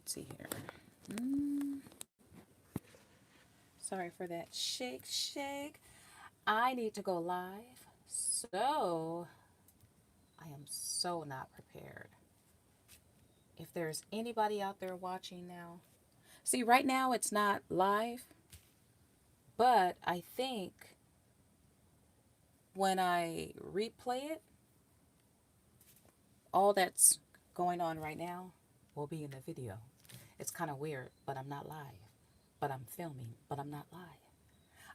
Let's see here. Mm, Sorry for that shake, shake. I need to go live. So I am so not prepared. If there's anybody out there watching now, see, right now it's not live, but I think when I replay it, all that's going on right now will be in the video. It's kind of weird, but I'm not live. But I'm filming, but I'm not live.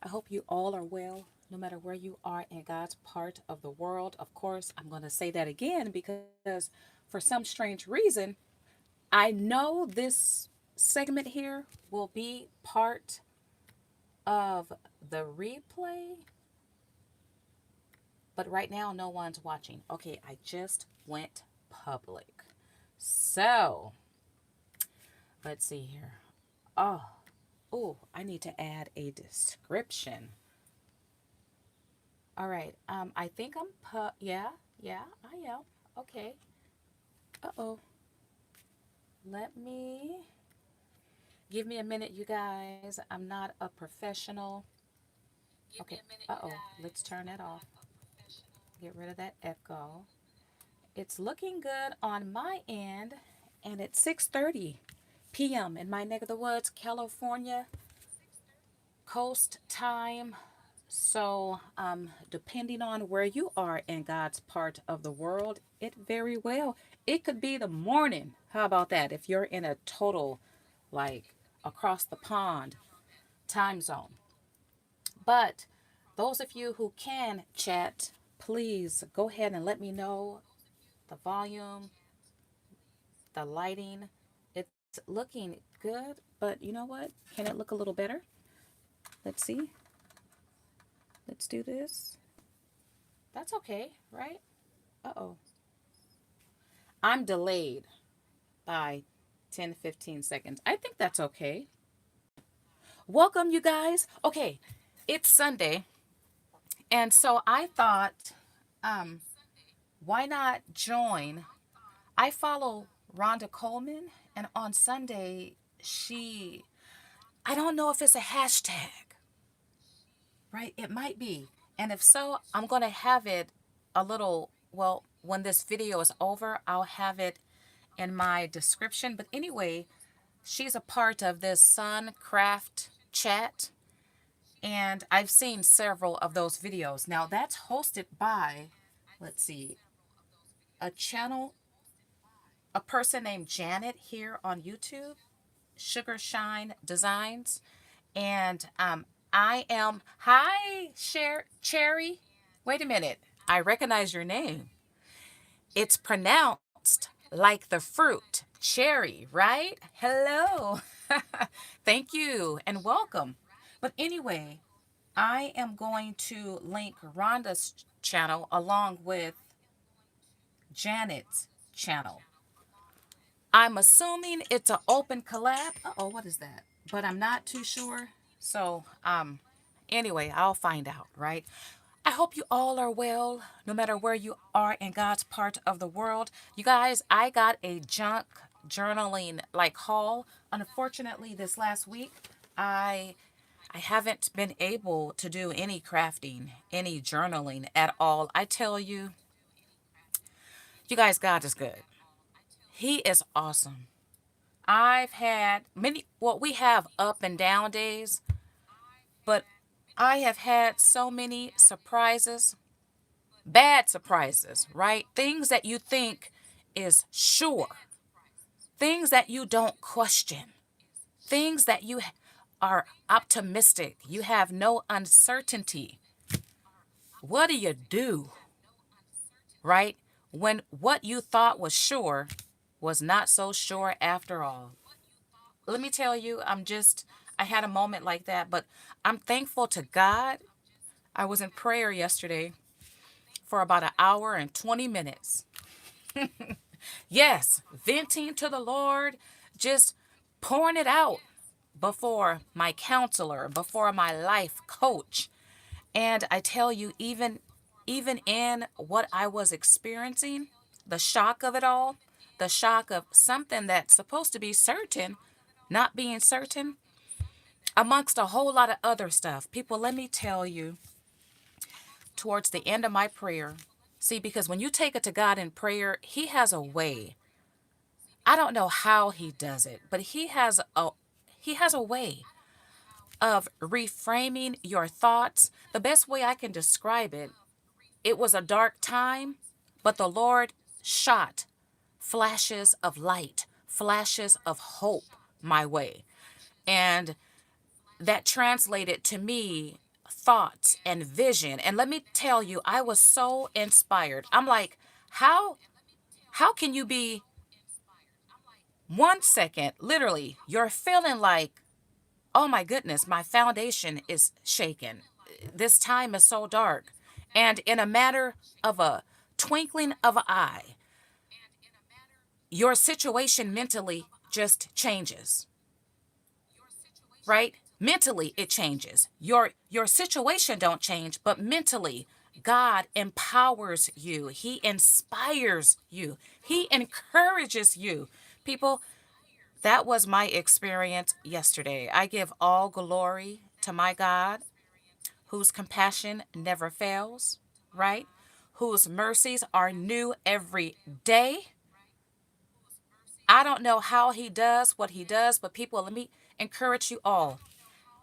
I hope you all are well, no matter where you are in God's part of the world. Of course, I'm going to say that again because for some strange reason, I know this segment here will be part of the replay, but right now no one's watching. Okay, I just went public. So, let's see here. Oh, oh, I need to add a description. All right. I think yeah, yeah, I am. Okay. Uh-oh. Let me give me a minute, you guys. I'm not a professional. Okay. Uh-oh. Let's turn that off. Get rid of that echo. It's looking good on my end, and it's 6:30 p.m. in my neck of the woods, California, coast time. So, depending on where you are in God's part of the world, it very well, it could be the morning. How about that? If you're in a total, like, across the pond time zone. But those of you who can chat, please go ahead and let me know the volume, the lighting. It's looking good, but you know what? Can it look a little better? Let's see. Let's do this. That's okay, right? Uh-oh. I'm delayed by 10 to 15 seconds. I think that's okay. Welcome, you guys. Okay, it's Sunday. And so I thought, um, why not join? I follow Rhonda Coleman, and on Sunday, I don't know if it's a hashtag, right? It might be. And if so, I'm going to have it a little, well, when this video is over, I'll have it in my description. But anyway, she's a part of this Sun Craft chat, and I've seen several of those videos. Now, that's hosted by, let's see, a channel, a person named Janet here on YouTube, Sugar Shine Designs. And hi, Cherry. Wait a minute. I recognize your name. It's pronounced like the fruit, cherry, right? Hello. Thank you and welcome. But anyway, I am going to link Rhonda's channel along with Janet's channel. I'm assuming it's an open collab. Uh-oh, what is that? But I'm not too sure. So, anyway, I'll find out, right? I hope you all are well, no matter where you are in God's part of the world. You guys, I got a junk journaling like haul. Unfortunately, this last week, I I haven't been able to do any crafting, any journaling at all. I tell you, you guys, God is good. He is awesome. I've had many, well, we have up and down days, but I have had so many surprises, bad surprises, right? Things that you think is sure, things that you don't question, things that you are optimistic, you have no uncertainty. What do you do, right? When what you thought was sure was not so sure after all. Let me tell you, I had a moment like that, but I'm thankful to God. I was in prayer yesterday for about an hour and 20 minutes. Yes, venting to the Lord, just pouring it out before my counselor, before my life coach. And I tell you, even in what I was experiencing, the shock of it all, the shock of something that's supposed to be certain not being certain, amongst a whole lot of other stuff. People, let me tell you, towards the end of my prayer, see, because when you take it to God in prayer, He has a way. I don't know how He does it, but He has a way of reframing your thoughts. The best way I can describe it, it was a dark time, but the Lord shot flashes of light, flashes of hope my way. And that translated to me thoughts and vision. And let me tell you, I was so inspired. I'm like, how can you be 1 second, literally, you're feeling like, oh my goodness, my foundation is shaken. This time is so dark. And in a matter of a twinkling of an eye, your situation mentally just changes, right? Mentally it changes. Your situation don't change, but mentally God empowers you. He inspires you. He encourages you. People, that was my experience yesterday. I give all glory to my God, whose compassion never fails, right? Whose mercies are new every day. I don't know how He does what He does, but people, let me encourage you all.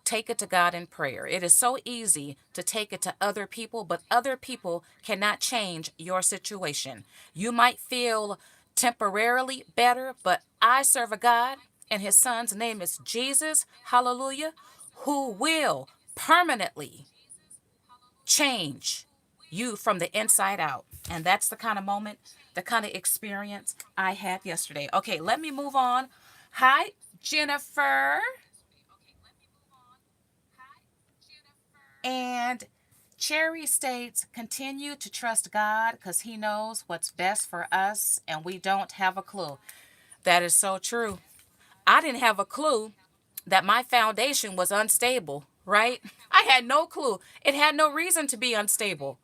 Take it to God in prayer. It is so easy to take it to other people, but other people cannot change your situation. You might feel temporarily better, but I serve a God, and His Son's name is Jesus, hallelujah, who will permanently change you from the inside out. And that's the kind of moment, the kind of experience I had yesterday. Okay, let me move on. Hi, Jennifer. And Cherry states, continue to trust God because He knows what's best for us and we don't have a clue. That is so true. I didn't have a clue that my foundation was unstable, right? I had no clue. It had no reason to be unstable.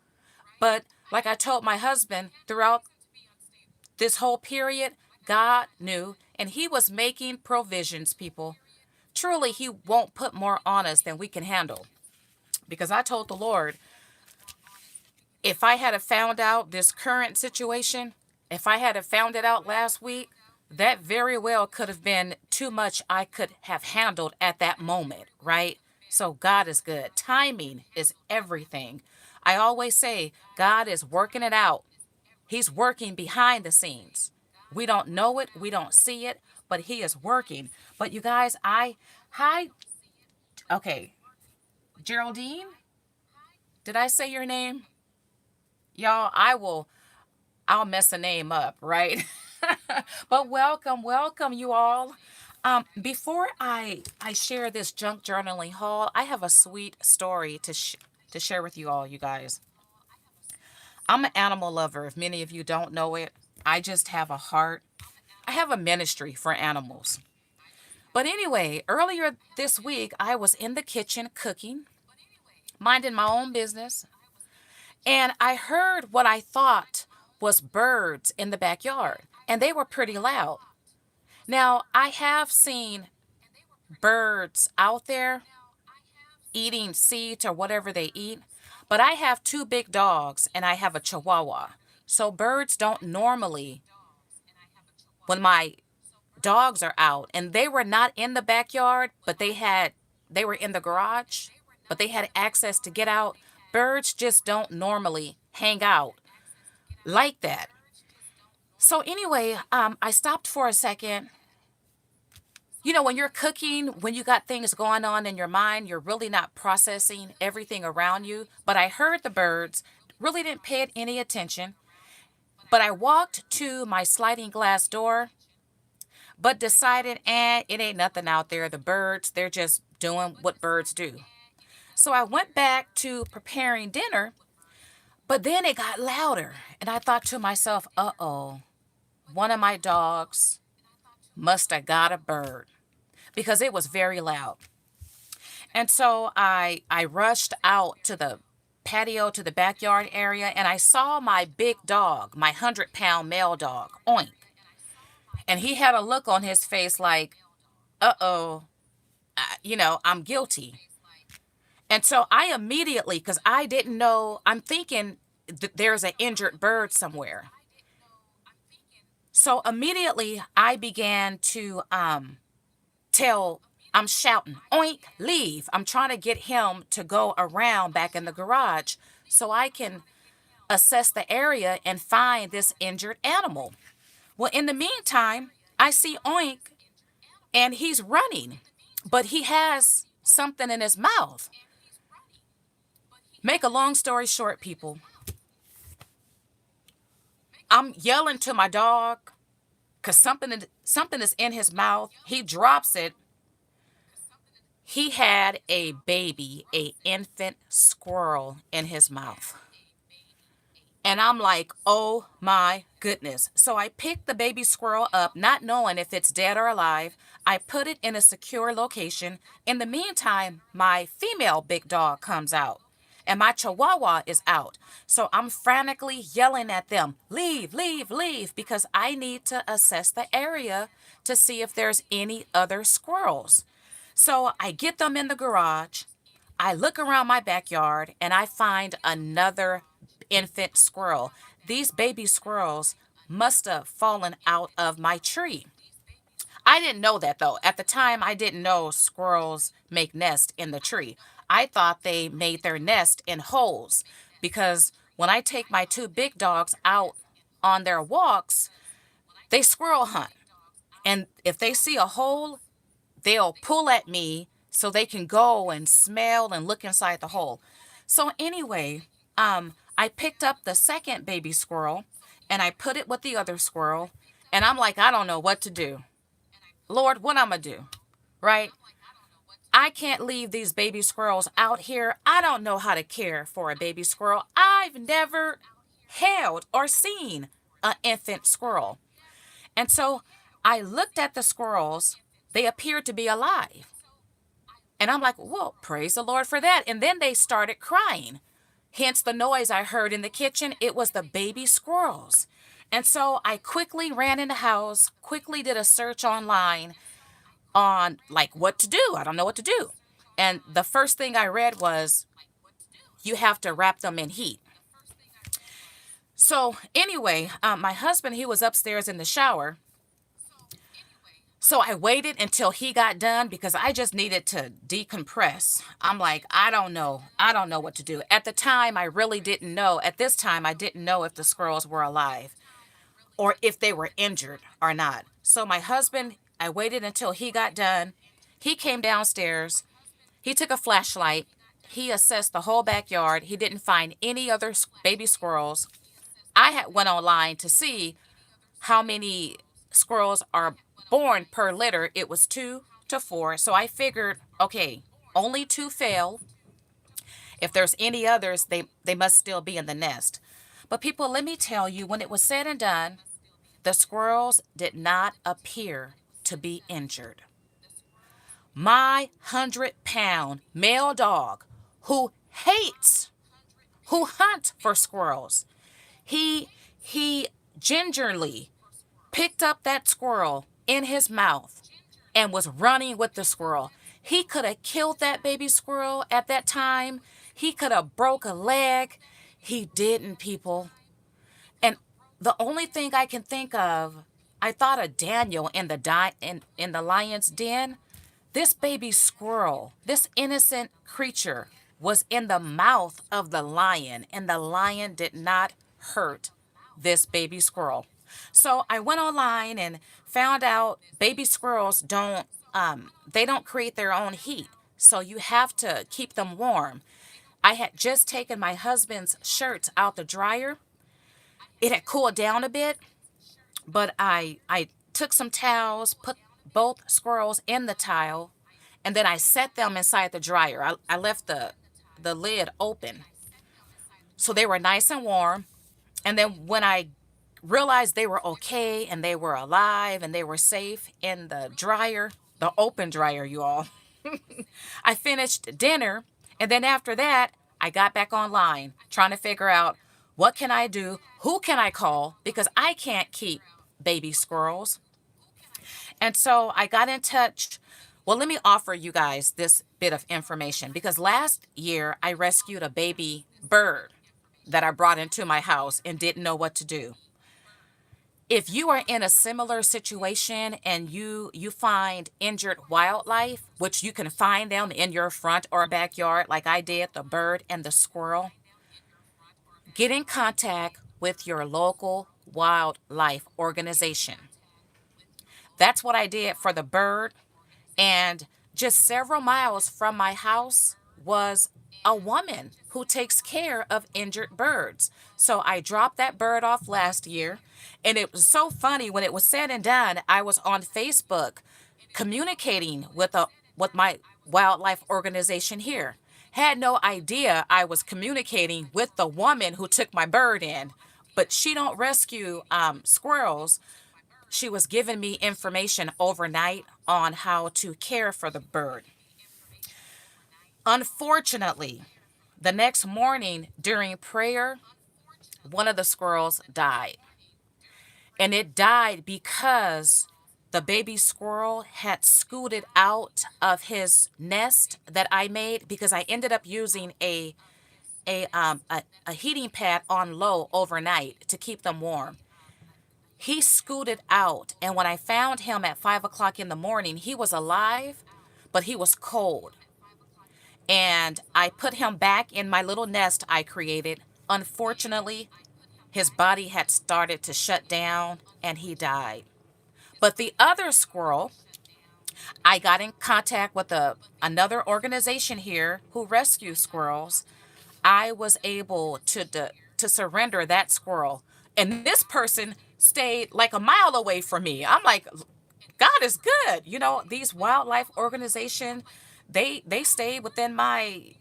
But like I told my husband, throughout this whole period, God knew and He was making provisions, people. Truly, He won't put more on us than we can handle. Because I told the Lord, if I had have found out this current situation, if I had have found it out last week, that very well could have been too much I could have handled at that moment, right? So God is good. Timing is everything. I always say God is working it out. He's working behind the scenes. We don't know it, we don't see it, but He is working. But you guys, hi, okay, Geraldine, did I say your name? Y'all, I'll mess the name up, right? But welcome you all. Before I share this junk journaling haul, I have a sweet story to share with you all, you guys. I'm an animal lover. If many of you don't know it, I just have a heart. I have a ministry for animals. But anyway, earlier this week, I was in the kitchen cooking, minding my own business, and I heard what I thought was birds in the backyard, and they were pretty loud. Now, I have seen birds out there eating seeds or whatever they eat, but I have two big dogs and I have a chihuahua. So birds don't normally, when my dogs are out, and they were not in the backyard, but they were in the garage, but they had access to get out. Birds just don't normally hang out like that. So anyway, I stopped for a second. You know, when you're cooking, when you got things going on in your mind, you're really not processing everything around you. But I heard the birds, really didn't pay it any attention. But I walked to my sliding glass door, but decided, it ain't nothing out there. The birds, they're just doing what birds do. So I went back to preparing dinner, but then it got louder. And I thought to myself, uh-oh, one of my dogs must have got a bird because it was very loud. And so I rushed out to the patio, to the backyard area, and I saw my big dog, my 100-pound male dog, Oink. And he had a look on his face like, uh-oh, I'm guilty. And so I immediately, because I didn't know, I'm thinking there's an injured bird somewhere. So immediately I began to tell, I'm shouting, oink, leave. I'm trying to get him to go around back in the garage so I can assess the area and find this injured animal. Well, in the meantime, I see oink and he's running, but he has something in his mouth. Make a long story short, people, I'm yelling to my dog because something is in his mouth. He drops it. He had a baby, a infant squirrel in his mouth. And I'm like, oh my goodness. So I picked the baby squirrel up, not knowing if it's dead or alive. I put it in a secure location. In the meantime, my female big dog comes out and my chihuahua is out. So I'm frantically yelling at them, leave, leave, leave, because I need to assess the area to see if there's any other squirrels. So I get them in the garage. I look around my backyard and I find another infant squirrel. These baby squirrels must have fallen out of my tree. I didn't know that though. At the time, I didn't know squirrels make nests in the tree. I thought they made their nest in holes because when I take my two big dogs out on their walks, they squirrel hunt. And if they see a hole, they'll pull at me so they can go and smell and look inside the hole. So anyway, I picked up the second baby squirrel and I put it with the other squirrel. And I'm like, I don't know what to do. Lord, what I'm going to do? Right? I can't leave these baby squirrels out here. I don't know how to care for a baby squirrel. I've never held or seen an infant squirrel. And so I looked at the squirrels. They appeared to be alive. And I'm like, well, praise the Lord for that. And then they started crying. Hence the noise I heard in the kitchen. It was the baby squirrels. And so I quickly ran in the house, quickly did a search online on like what to do. I don't know what to do. And the first thing I read was you have to wrap them in heat. So anyway, my husband, he was upstairs in the shower. So I waited until he got done because I just needed to decompress. I'm like, I don't know. I don't know what to do. At the time, I really didn't know. At this time, I didn't know if the squirrels were alive or if they were injured or not. So my husband, I waited until he got done. He came downstairs. He took a flashlight. He assessed the whole backyard. He didn't find any other baby squirrels. I had went online to see how many squirrels are born per litter. It was 2 to 4. So I figured, okay, only 2 fail. If there's any others, they must still be in the nest. But people, let me tell you, when it was said and done, the squirrels did not appear to be injured. My 100-pound male dog who hunts for squirrels, he gingerly picked up that squirrel in his mouth and was running with the squirrel. He could have killed that baby squirrel at that time. He could have broke a leg. He didn't, people. And the only thing I can think of, I thought of Daniel in the lion's den. This baby squirrel, this innocent creature, was in the mouth of the lion, and the lion did not hurt this baby squirrel. So I went online and found out baby squirrels they don't create their own heat. So you have to keep them warm. I had just taken my husband's shirts out the dryer. It had cooled down a bit, but I took some towels, put both squirrels in the towel, and then I set them inside the dryer. I left the lid open. So they were nice and warm. And then when I realized they were okay and they were alive and they were safe in the dryer, the open dryer, you all, I finished dinner. And then after that, I got back online trying to figure out what can I do? Who can I call? Because I can't keep baby squirrels. And so I got in touch. Well, let me offer you guys this bit of information because last year I rescued a baby bird that I brought into my house and didn't know what to do. If you are in a similar situation and you find injured wildlife, which you can find them in your front or backyard like I did, the bird and the squirrel, get in contact with your local wildlife organization. That's what I did for the bird. And just several miles from my house was a woman who takes care of injured birds. So I dropped that bird off last year. And it was so funny when it was said and done, I was on Facebook communicating with my wildlife organization here. Had no idea I was communicating with the woman who took my bird in. But she don't rescue squirrels. She was giving me information overnight on how to care for the bird. Unfortunately, the next morning during prayer, one of the squirrels died. And it died because the baby squirrel had scooted out of his nest that I made because I ended up using a heating pad on low overnight to keep them warm. He scooted out, and when I found him at 5 o'clock in the morning, he was alive, but he was cold. And I put him back in my little nest I created. Unfortunately, his body had started to shut down and he died. But the other squirrel, I got in contact with another organization here who rescues squirrels. I was able to surrender that squirrel. And this person stayed like a mile away from me. I'm like, God is good. You know, these wildlife organization, they stay within my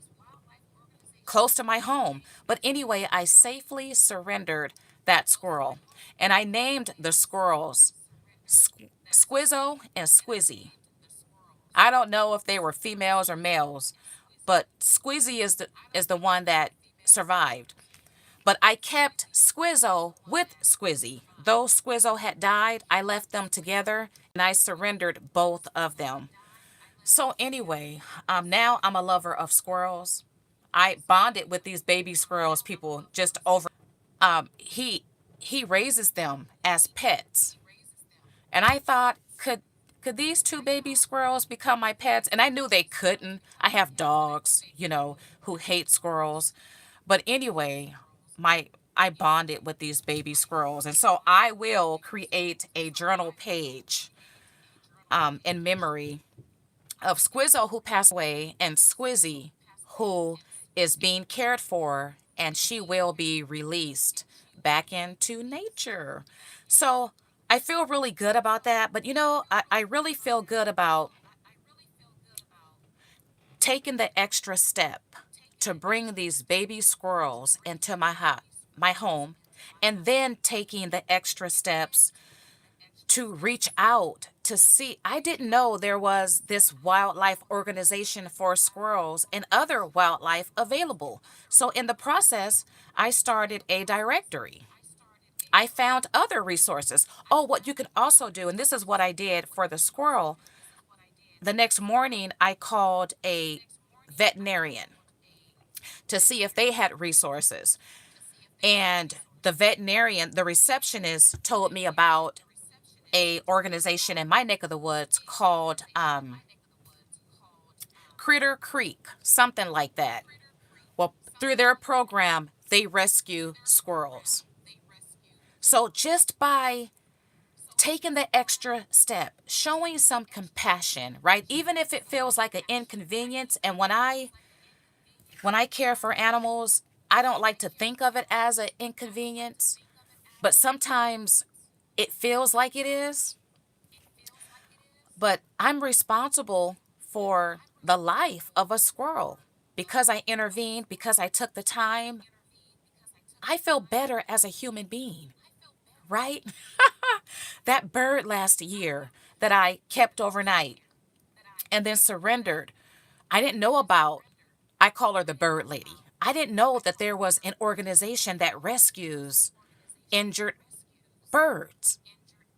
close to my home. But anyway, I safely surrendered that squirrel. And I named the squirrels Squizzo and Squizzy. I don't know if they were females or males, but Squizzy is the one that survived. But I kept Squizzo with Squizzy. Though Squizzo had died, I left them together and I surrendered both of them. So anyway, now I'm a lover of squirrels. I bonded with these baby squirrels, people just over. He raises them as pets, and I thought, could these two baby squirrels become my pets? And I knew they couldn't. I have dogs, who hate squirrels. But anyway, my I bonded with these baby squirrels. And so I will create a journal page in memory of Squizzo who passed away and Squizzy who is being cared for and she will be released back into nature. So I feel really good about that. But I really feel good about taking the extra step to bring these baby squirrels into my home, and then taking the extra steps to reach out to see. I didn't know there was this wildlife organization for squirrels and other wildlife available. So in the process, I started a directory. I found other resources. Oh, what you can also do, and this is what I did for the squirrel. The next morning, I called a veterinarian to see if they had resources. And the veterinarian, the receptionist, told me about a organization in my neck of the woods called Critter Creek, something like that. Well, through their program, they rescue squirrels. So just by taking the extra step, showing some compassion, right? Even if it feels like an inconvenience. And when I care for animals, I don't like to think of it as an inconvenience, but sometimes it feels like it is. But I'm responsible for the life of a squirrel. Because I intervened, because I took the time, I feel better as a human being, right? That bird last year that I kept overnight and then surrendered, I didn't know about. I call her the bird lady. I didn't know that there was an organization that rescues injured birds.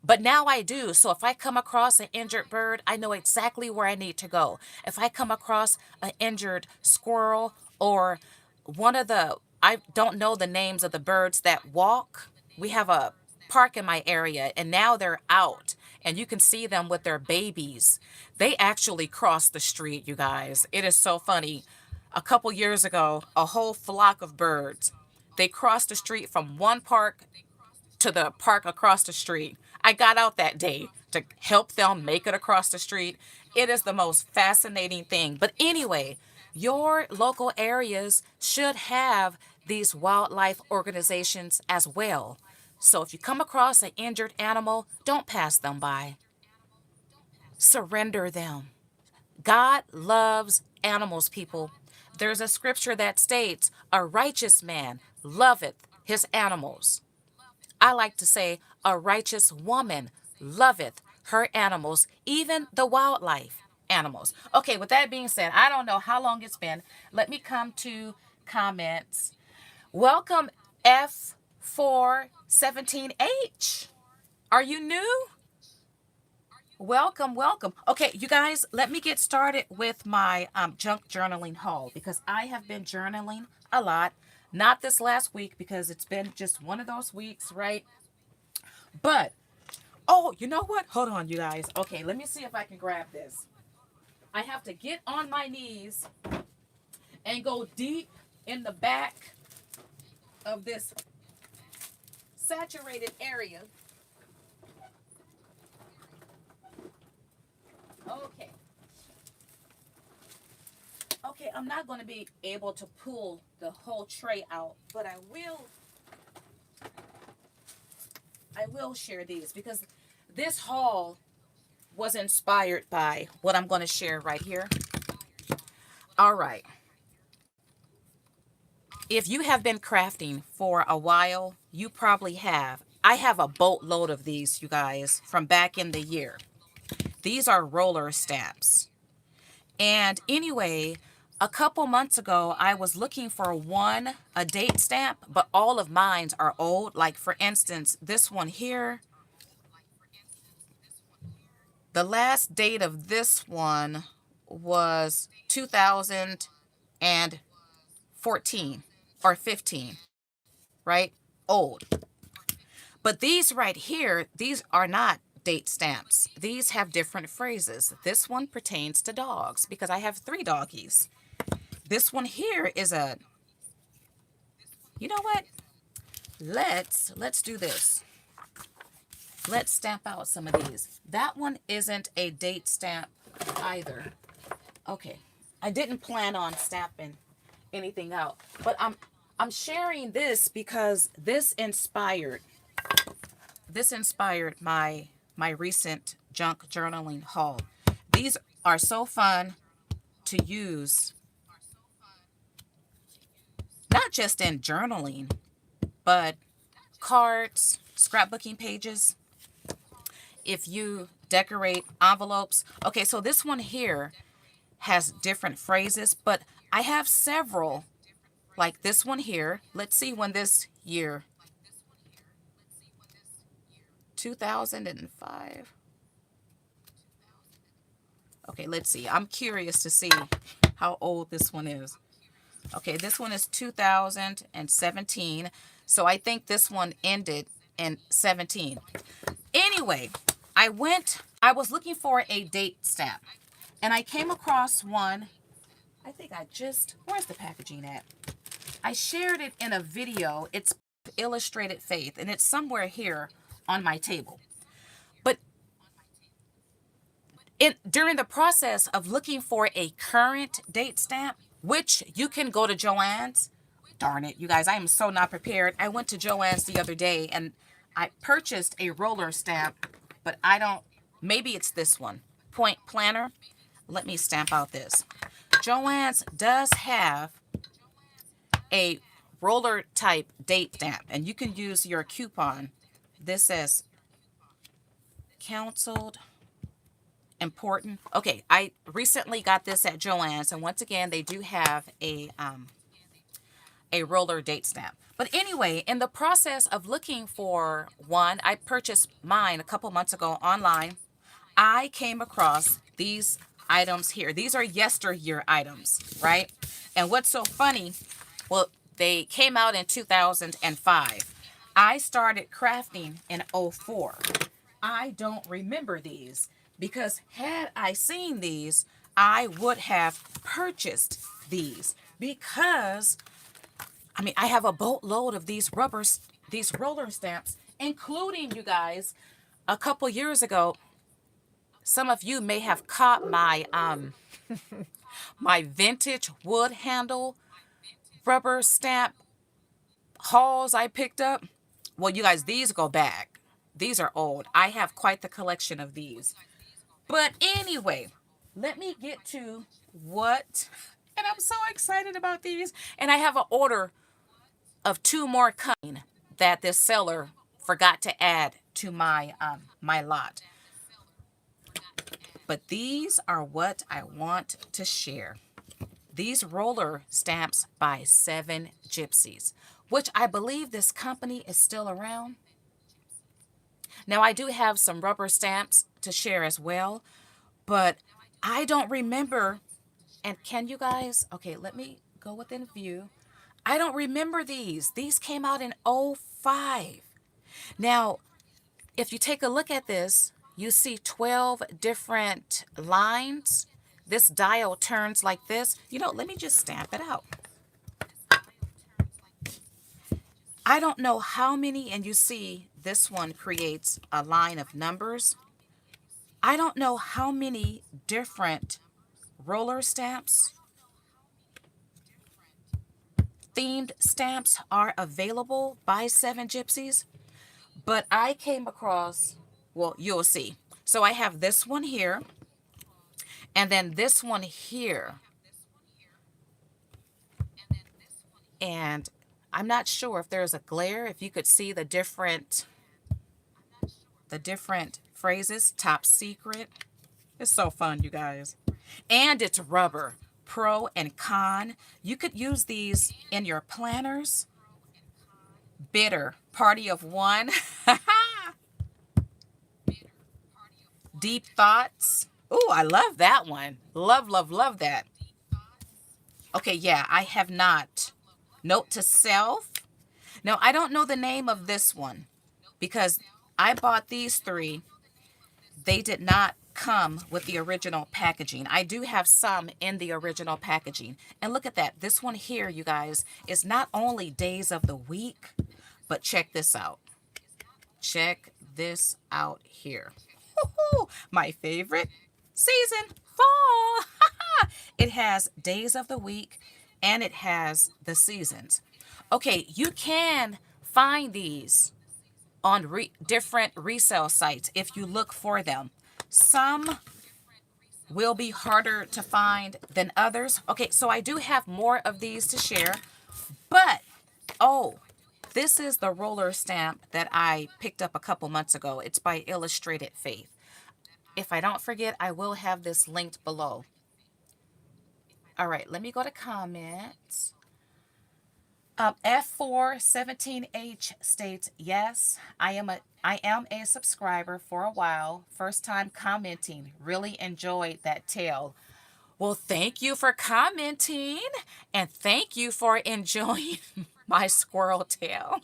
But now I do. So if I come across an injured bird, I know exactly where I need to go. If I come across an injured squirrel or one of the, I don't know the names of the birds that walk. We have a park in my area and now they're out and you can see them with their babies. They actually cross the street, you guys. It is so funny. A couple years ago, a whole flock of birds, they crossed the street from one park to the park across the street. I got out that day to help them make it across the street. It is the most fascinating thing. But anyway, your local areas should have these wildlife organizations as well. So if you come across an injured animal, don't pass them by. Surrender them. God loves animals, people. There's a scripture that states, a righteous man loveth his animals. I like to say a righteous woman loveth her animals, even the wildlife animals. Okay, with that being said, I don't know how long it's been. Let me come to comments. Welcome F417H. Are you new? Welcome, welcome. Okay, you guys, let me get started with my junk journaling haul because I have been journaling a lot. Not this last week because it's been just one of those weeks, right? But, oh, you know what? Hold on, you guys. Okay, let me see if I can grab this. I have to get on my knees and go deep in the back of this saturated area. Okay. Okay, I'm not going to be able to pull the whole tray out, but I will share these because this haul was inspired by what I'm going to share right here. All right. If you have been crafting for a while, you probably have. I have a boatload of these, you guys, from back in the year. These are roller stamps. And anyway, a couple months ago, I was looking for a date stamp, but all of mine are old. Like, for instance, this one here, the last date of this one was 2014 or 15, right? Old. But these right here, these are not date stamps. These have different phrases. This one pertains to dogs because I have 3 doggies. This one here is a, you know what? Let's do this. Let's stamp out some of these. That one isn't a date stamp either. Okay. I didn't plan on stamping anything out, but I'm sharing this because this inspired my recent junk journaling haul. These are so fun to use, not just in journaling, but cards, scrapbooking pages, if you decorate envelopes. Okay, so this one here has different phrases, but I have several like this one here. Let's see when this year, 2005. Okay, let's see. I'm curious to see how old this one is. Okay, this one is 2017. So I think this one ended in 17. Anyway, I was looking for a date stamp and I came across one. I think where's the packaging at? I shared it in a video. It's Illustrated Faith and it's somewhere here on my table. But during the process of looking for a current date stamp, which you can go to Joann's. Darn it, you guys, I am so not prepared. I went to Joann's the other day and I purchased a roller stamp, but maybe it's this one. Point Planner. Let me stamp out this. Joann's does have a roller type date stamp and you can use your coupon. This says counseled important. Okay, I recently got this at Joann's and once again they do have a roller date stamp. But anyway, in the process of looking for one, I purchased mine a couple months ago online. I came across these items here. These are yesteryear items, right? And what's so funny, well, they came out in 2005. I started crafting in '04. I don't remember these because had I seen these, I would have purchased these because I mean, I have a boatload of these these roller stamps, including you guys. A couple years ago, some of you may have caught my my vintage wood handle rubber stamp hauls I picked up. Well, you guys, these go back. These are old. I have quite the collection of these. But anyway, let me get to what, and I'm so excited about these. And I have an order of 2 more coming that this seller forgot to add to my lot. But these are what I want to share. These roller stamps by 7 Gypsies, which I believe this company is still around. Now, I do have some rubber stamps to share as well, but I don't remember. And can you guys, okay, let me go within view. I don't remember these. These came out in '05. Now, if you take a look at this, you see 12 different lines. This dial turns like this. You know, let me just stamp it out. I don't know how many, and you see this one creates a line of numbers. I don't know how many different roller stamps, themed stamps are available by 7 Gypsies, but I came across, well, you'll see. So I have this one here, and then this one here. And I'm not sure if there's a glare, if you could see the different phrases. Top secret. It's so fun, you guys. And it's rubber. Pro and con. You could use these in your planners. Bitter. Party of one. Deep thoughts. Oh, I love that one. Love, love, love that. Okay, yeah, I have not. Note to self. Now, I don't know the name of this one because I bought these 3. They did not come with the original packaging. I do have some in the original packaging. And look at that. This one here, you guys, is not only days of the week, but check this out. Check this out here. My favorite season, fall. It has days of the week and it has the seasons. Okay, you can find these on different resale sites if you look for them. Some will be harder to find than others. Okay, so I do have more of these to share, but oh, this is the roller stamp that I picked up a couple months ago. It's by Illustrated Faith. If I don't forget, I will have this linked below. All right, let me go to comments. F417H states, yes, I am a subscriber for a while. First time commenting. Really enjoyed that tale. Well, thank you for commenting and thank you for enjoying my squirrel tail.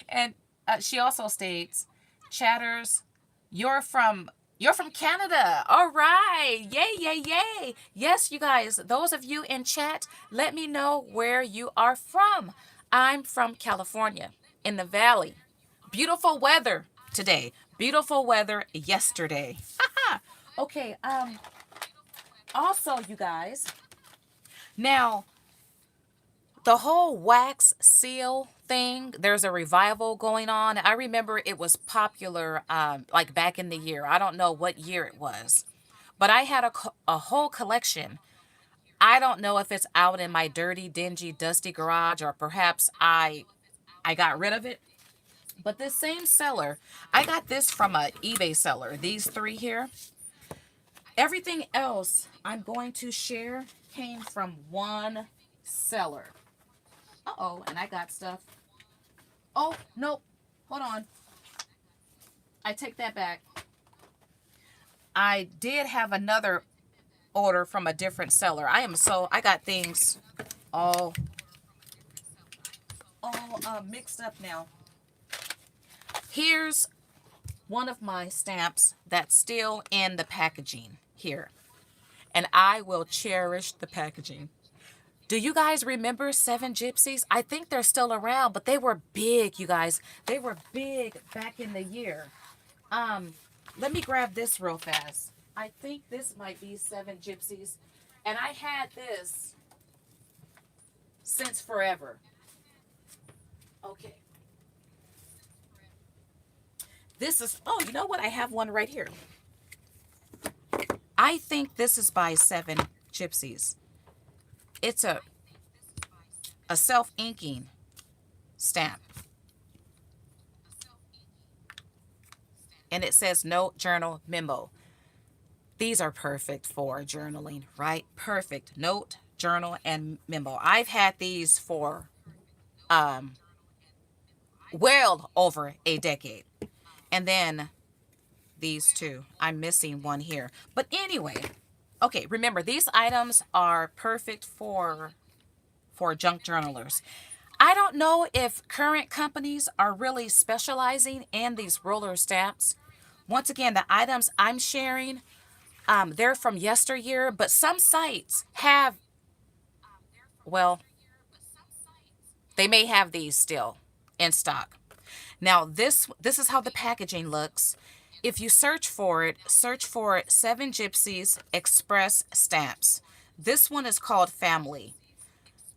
And she also states, chatters, you're from Canada. All right. Yay, yay, yay. Yes, you guys, those of you in chat, let me know where you are from. I'm from California in the Valley. Beautiful weather today. Beautiful weather yesterday. Okay, also, you guys, now the whole wax seal thing, there's a revival going on. I remember it was popular like back in the year. I don't know what year it was, but I had a whole collection. I don't know if it's out in my dirty, dingy, dusty garage, or perhaps I got rid of it. But this same seller, I got this from a eBay seller. These 3 here. Everything else I'm going to share came from one seller. Uh-oh, and I got stuff. Oh, nope. Hold on. I take that back. I did have another order from a different seller. I got things all mixed up now. Here's one of my stamps that's still in the packaging here. And I will cherish the packaging. Do you guys remember Seven Gypsies? I think they're still around, but they were big, you guys. They were big back in the year. Let me grab this real fast. I think this might be Seven Gypsies. And I had this since forever. Okay. This is, oh, you know what? I have one right here. I think this is by Seven Gypsies. It's a self-inking stamp. And it says note, journal, memo. These are perfect for journaling, right? Perfect. Note, journal, and memo. I've had these for well over a decade. And then these two. I'm missing one here. But anyway, okay, remember, these items are perfect for junk journalers. I don't know if current companies are really specializing in these roller stamps. Once again, the items I'm sharing, they're from yesteryear, but some sites have, well, they may have these still in stock. Now, this is how the packaging looks. If you search for it, search for Seven Gypsies Express Stamps. This one is called Family.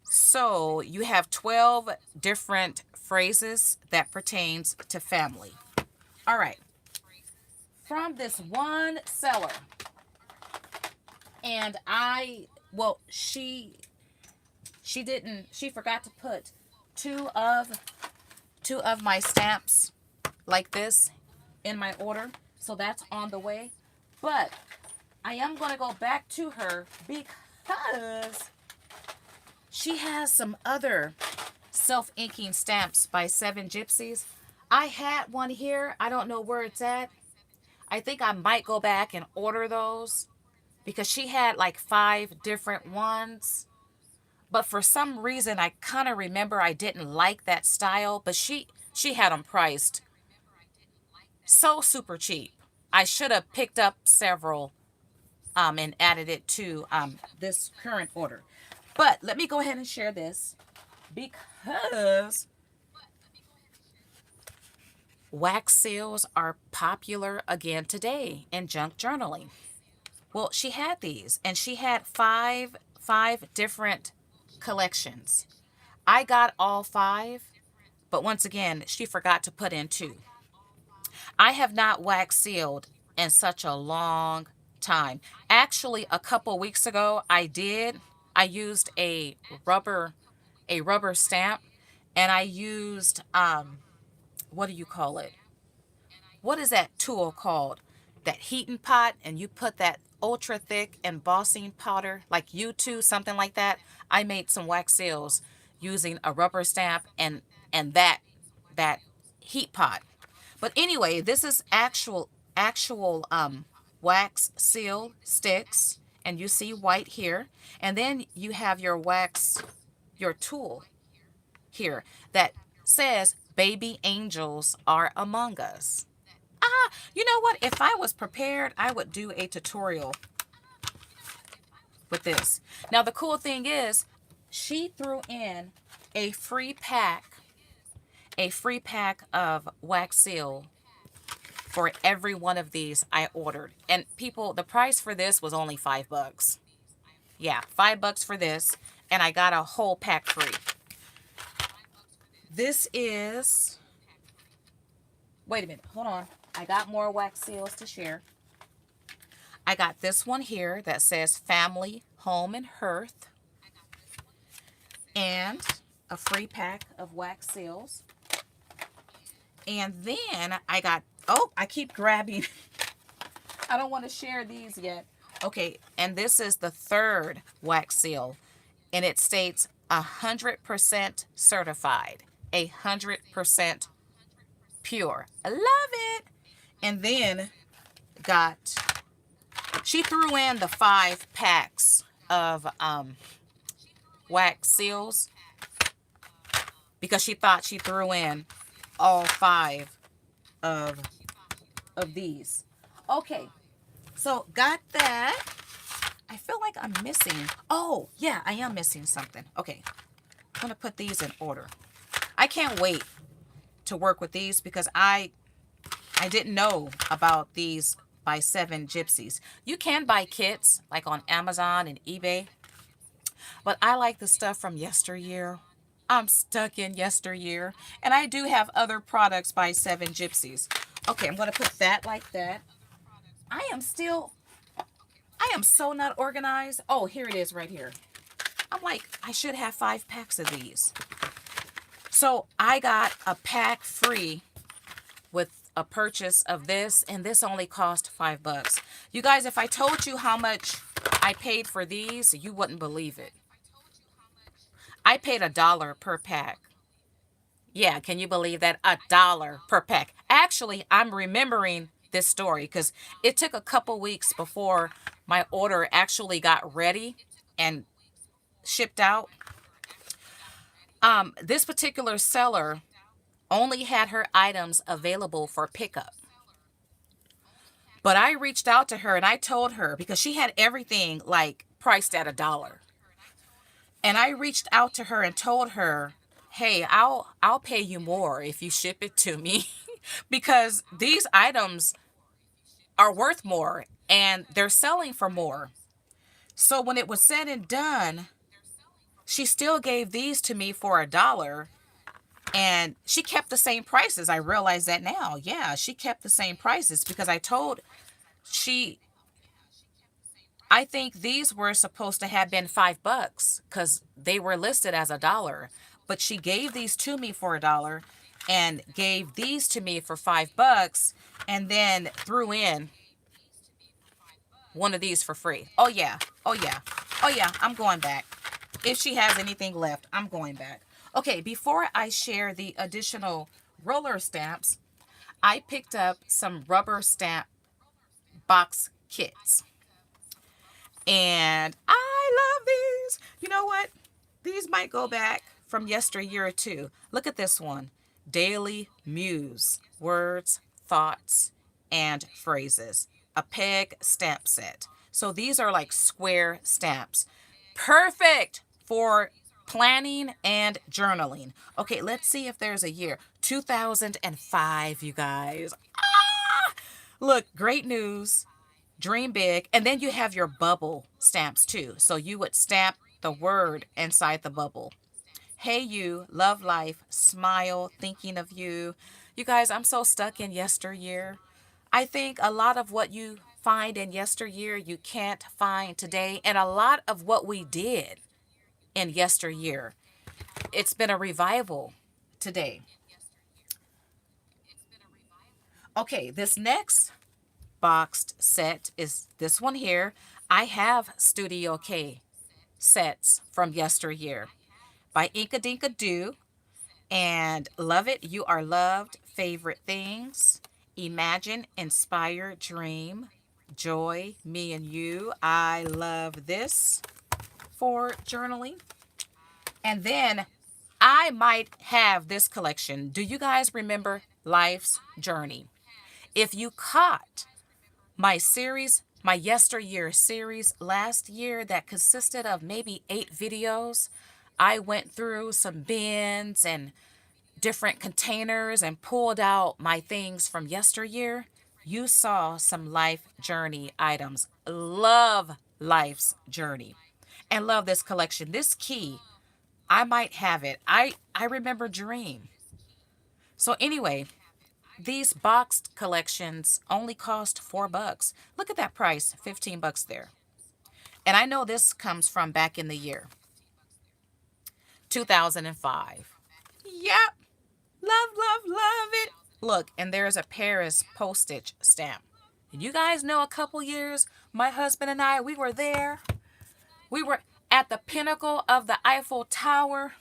So you have 12 different phrases that pertains to family. All right. From this one seller. And she forgot to put two of my stamps like this in my order. So that's on the way. But I am going to go back to her because she has some other self-inking stamps by Seven Gypsies. I had one here. I don't know where it's at. I think I might go back and order those because she had like 5 different ones. But for some reason, I kind of remember I didn't like that style. But she had them priced so super cheap. I should have picked up several and added it to this current order. But let me go ahead and share this because wax seals are popular again today in junk journaling. Well, she had these and she had five different collections. I got all 5, but once again, she forgot to put in 2. I have not wax sealed in such a long time. Actually, a couple weeks ago, I did. I used a rubber stamp, and I used what do you call it? What is that tool called? That heating pot, and you put that ultra thick embossing powder, like U2, something like that. I made some wax seals using a rubber stamp and that heat pot. But anyway, this is actual wax seal sticks, and you see white here, and then you have your tool here that says baby angels are among us. You know what? If I was prepared, I would do a tutorial with this. Now, the cool thing is she threw in a free pack of wax seal for every one of these I ordered. And people, the price for this was only $5. Yeah, $5 for this, and I got a whole pack free. This is, wait a minute, hold on. I got more wax seals to share. I got this one here that says Family, Home, and Hearth. And a free pack of wax seals. And then I got, oh, I keep grabbing. I don't want to share these yet. Okay, and this is the 3rd wax seal. And it states 100% certified, 100% pure. I love it. And then got, she threw in the 5 packs of wax seals because she thought she threw in all 5 of these. Okay, so got that. I feel like I'm missing. Oh, yeah, I am missing something. Okay, I'm going to put these in order. I can't wait to work with these because I didn't know about these by 7 Gypsies. You can buy kits like on Amazon and eBay, but I like the stuff from yesteryear. I'm stuck in yesteryear, and I do have other products by 7 Gypsies. Okay, I'm going to put that like that. I am so not organized. Oh, here it is right here. I'm like, I should have 5 packs of these. So I got a pack free with a purchase of this, and this only cost $5. You guys, if I told you how much I paid for these, you wouldn't believe it. I paid $1 per pack. Yeah, can you believe that? $1 per pack. Actually, I'm remembering this story because it took a couple weeks before my order actually got ready and shipped out. This particular seller only had her items available for pickup. But I reached out to her and I told her, because she had everything like priced at $1. And I reached out to her and told her, hey, I'll pay you more if you ship it to me because these items are worth more and they're selling for more. So when it was said and done, she still gave these to me for $1. And she kept the same prices. I realize that now. Yeah, she kept the same prices because I think these were supposed to have been $5 because they were listed as $1. But she gave these to me for $1 and gave these to me for $5 and then threw in one of these for free. Oh, yeah. Oh, yeah. Oh, yeah. I'm going back. If she has anything left, I'm going back. Okay, before I share the additional roller stamps, I picked up some rubber stamp box kits. And I love these. You know what? These might go back from yesteryear too. Look at this one. Daily Muse. Words, thoughts, and phrases. A peg stamp set. So these are like square stamps. Perfect for planning and journaling. Okay, let's see if there's a year. 2005, you guys. Look, great news. Dream big. And then you have your bubble stamps too. So you would stamp the word inside the bubble. Hey you, love life, smile, thinking of you. You guys, I'm so stuck in yesteryear. I think a lot of what you find in yesteryear you can't find today. And a lot of what we did in yesteryear, it's been a revival today. Okay, this next boxed set is this one here. I have Studio K sets from yesteryear by Inka Dinka Doo. And love it, you are loved, favorite things, imagine, inspire, dream, joy, me and you. I love this for journaling. And then I might have this collection. Do you guys remember Life's Journey? If you caught my series, my yesteryear series last year that consisted of maybe 8 videos, I went through some bins and different containers and pulled out my things from yesteryear. You saw some Life Journey items. Love Life's Journey and love this collection. This key, I might have it. I remember Dream. So anyway, these boxed collections only cost $4. Look at that price, $15 there. And I know this comes from back in the year 2005. Yep. Love, love, love it. Look, and there's a Paris postage stamp. And you guys know a couple years, my husband and I, we were there. We were at the pinnacle of the Eiffel Tower.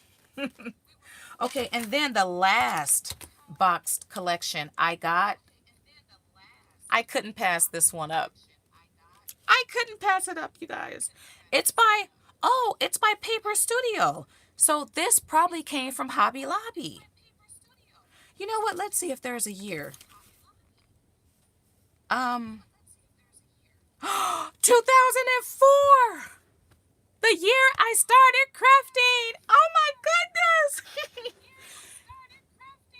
Okay, and then the last boxed collection I got, I couldn't pass this one up. I couldn't pass it up, you guys. It's by, oh, it's by Paper Studio. So this probably came from Hobby Lobby. You know what? Let's see if there's a year. Um, 2004. The year I started crafting. Oh my goodness.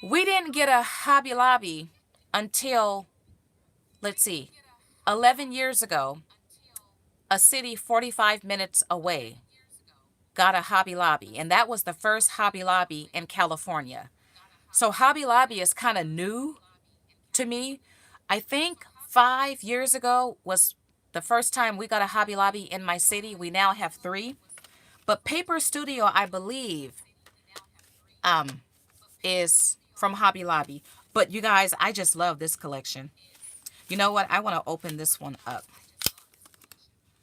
We didn't get a Hobby Lobby until, let's see, 11 years ago. A city 45 minutes away got a Hobby Lobby, and that was the first Hobby Lobby in California. So Hobby Lobby is kind of new to me. I think 5 years ago was the first time we got a Hobby Lobby in my city. We now have three. But Paper Studio, I believe, is from Hobby Lobby. But you guys, I just love this collection. You know what? I want to open this one up.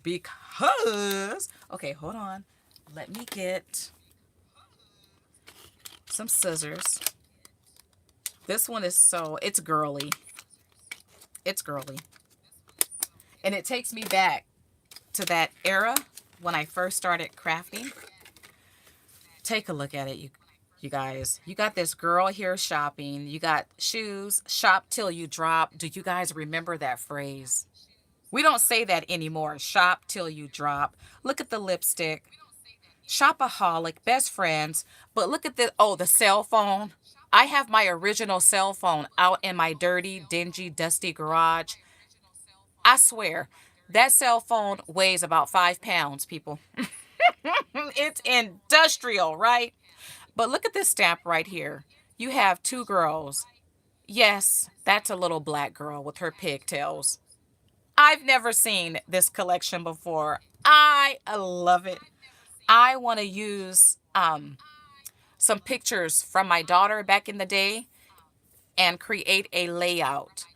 Because, okay, hold on. Let me get some scissors. This one is it's girly. It's girly. And it takes me back to that era when I first started crafting. Take a look at it, you guys. You got this girl here shopping. You got shoes, shop till you drop. Do you guys remember that phrase? We don't say that anymore. Shop till you drop. Look at the lipstick. Shopaholic, best friends. But look at the cell phone. I have my original cell phone out in my dirty, dingy, dusty garage. I swear, that cell phone weighs about 5 pounds, people. It's industrial, right? But look at this stamp right here. You have two girls. Yes, that's a little black girl with her pigtails. I've never seen this collection before. I love it. I want to use some pictures from my daughter back in the day and create a layout,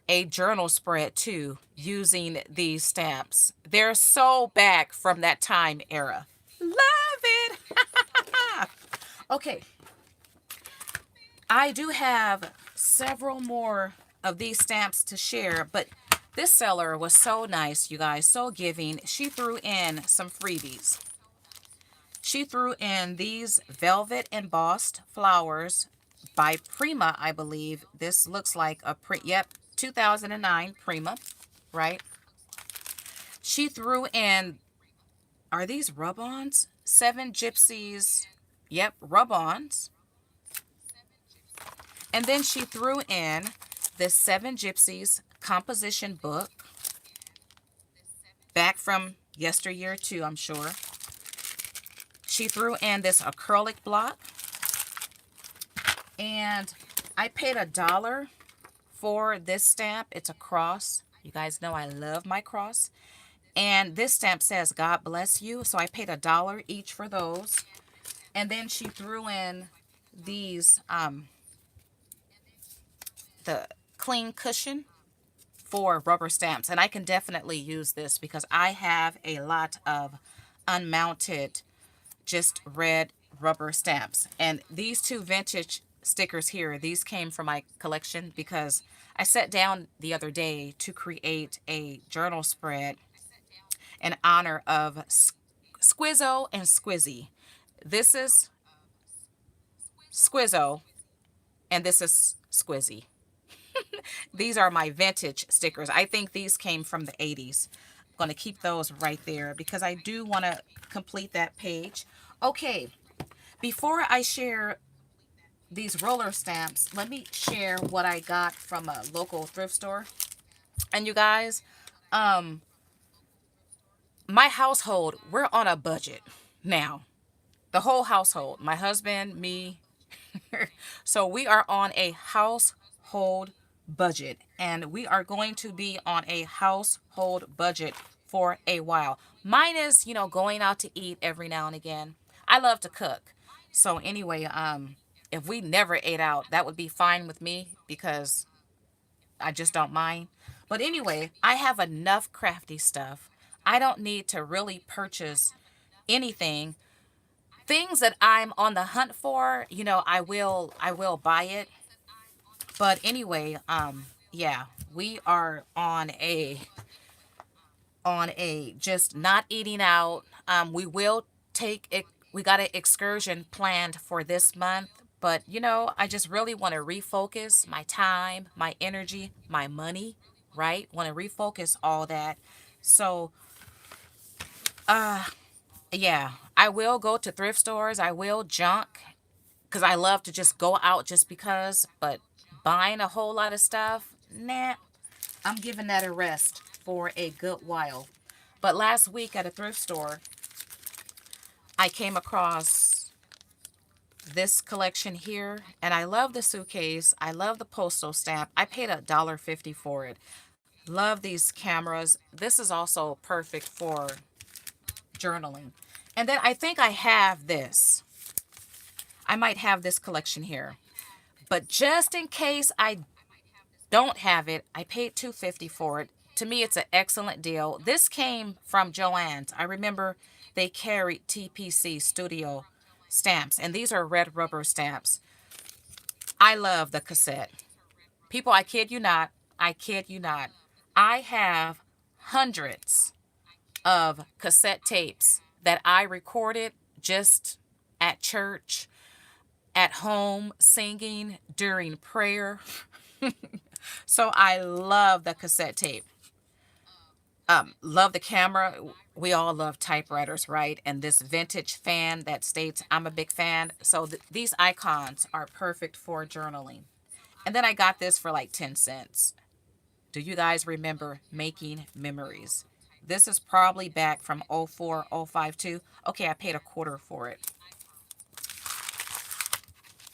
a journal spread too, using these stamps. They're so back from that time era. Love it. Okay. I do have several more of these stamps to share, but this seller was so nice, you guys, so giving. She threw in some freebies. She threw in these velvet embossed flowers by Prima, I believe. This looks like a print. Yep, 2009 Prima, right? She threw in, are these rub-ons? Seven Gypsies. Yep, rub-ons. And then she threw in this Seven Gypsies composition book. Back from yesteryear too, I'm sure. She threw in this acrylic block. And I paid $1 for this stamp. It's a cross. You guys know I love my cross. And this stamp says, God bless you. So I paid $1 each for those. And then she threw in these, the clean cushion for rubber stamps. And I can definitely use this because I have a lot of unmounted, just red rubber stamps. And these two vintage stickers here, these came from my collection because I sat down the other day to create a journal spread in honor of Squizzo and Squizzy. This is Squizzo and this is Squizzy. These are my vintage stickers. I think these came from the 80s. I'm going to keep those right there because I do want to complete that page. Okay, before I share these roller stamps, let me share what I got from a local thrift store. And you guys, my household, we're on a budget now. The whole household, my husband, me. So we are on a household budget, and we are going to be on a household budget for a while. Minus, going out to eat every now and again. I love to cook. So anyway, if we never ate out, that would be fine with me because I just don't mind. But anyway, I have enough crafty stuff. I don't need to really purchase anything, things that I'm on the hunt for, I will buy it. But anyway, yeah, we are on a just not eating out. We will take it. We got an excursion planned for this month, but I just really want to refocus my time, my energy, my money, right? Want to refocus all that. So, yeah, I will go to thrift stores. I will junk because I love to just go out just because, but buying a whole lot of stuff, nah, I'm giving that a rest for a good while. But last week at a thrift store, I came across this collection here, and I love the suitcase. I love the postal stamp. I paid $1.50 for it. Love these cameras. This is also perfect for journaling. And then I think I have this. I might have this collection here. But just in case I don't have it, I paid $2.50 for it. To me, it's an excellent deal. This came from Joann's. I remember they carried TPC Studio stamps, and these are red rubber stamps. I love the cassette. People, I kid you not. I kid you not. I have hundreds of cassette tapes that I recorded just at church, at home, singing during prayer. So I love the cassette tape. Love the camera. We all love typewriters, right? And this vintage fan that states I'm a big fan. So these icons are perfect for journaling. And then I got this for like 10 cents. Do you guys remember making memories? This is probably back from 04, 05 too. Okay, I paid a quarter for it.